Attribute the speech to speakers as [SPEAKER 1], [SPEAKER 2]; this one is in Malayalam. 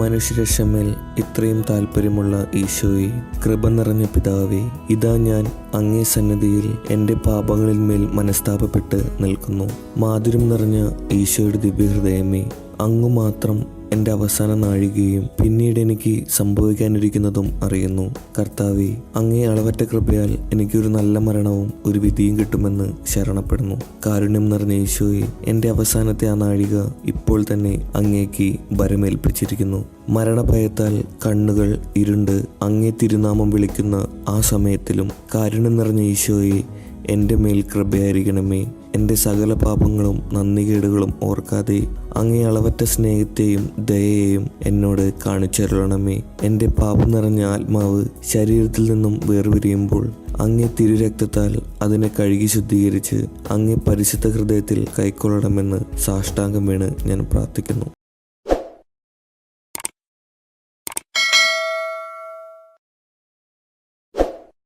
[SPEAKER 1] മനുഷ്യരക്ഷമേൽ ഇത്രയും താല്പര്യമുള്ള ഈശോയെ, കൃപ നിറഞ്ഞ പിതാവേ, ഇതാ ഞാൻ അങ്ങേ സന്നിധിയിൽ എൻ്റെ പാപങ്ങളിന്മേൽ മനസ്താപപ്പെട്ട് നിൽക്കുന്നു. മാധുര്യം നിറഞ്ഞ ഈശോയുടെ ദിവ്യഹൃദയമേ, അങ്ങു മാത്രം എൻ്റെ അവസാന നാഴികയും പിന്നീട് എനിക്ക് സംഭവിക്കാനിരിക്കുന്നതും അറിയുന്നു. കർത്താവേ, അങ്ങേ അളവറ്റ കൃപയാൽ എനിക്കൊരു നല്ല മരണവും ഒരു വിധിയും കിട്ടുമെന്ന് ശരണപ്പെടുന്നു. കാരുണ്യം നിറഞ്ഞ ഈശോയെ, എൻ്റെ അവസാനത്തെ ആ നാഴിക ഇപ്പോൾ തന്നെ അങ്ങേക്ക് ഭരമേൽപ്പിച്ചിരിക്കുന്നു. മരണഭയത്താൽ കണ്ണുകൾ ഇരുണ്ട് അങ്ങേ തിരുനാമം വിളിക്കുന്ന ആ സമയത്തിലും കാരുണ്യം നിറഞ്ഞ ഈശോയെ, എൻ്റെ മേൽ കൃപയായിരിക്കണമേ. എൻ്റെ സകല പാപങ്ങളും നന്ദികേടുകളും ഓർക്കാതെ അങ്ങേ അളവറ്റ സ്നേഹത്തെയും ദയയെയും എന്നോട് കാണിച്ചരുളണമേ. എൻ്റെ പാപം നിറഞ്ഞ ആത്മാവ് ശരീരത്തിൽ നിന്നും വേർപിരിയുമ്പോൾ അങ്ങേ തിരുരക്തത്താൽ അതിനെ കഴുകി ശുദ്ധീകരിച്ച് അങ്ങേ പരിശുദ്ധ ഹൃദയത്തിൽ കൈക്കൊള്ളണമെന്ന് സാഷ്ടാംഗം വീണ് ഞാൻ പ്രാർത്ഥിക്കുന്നു.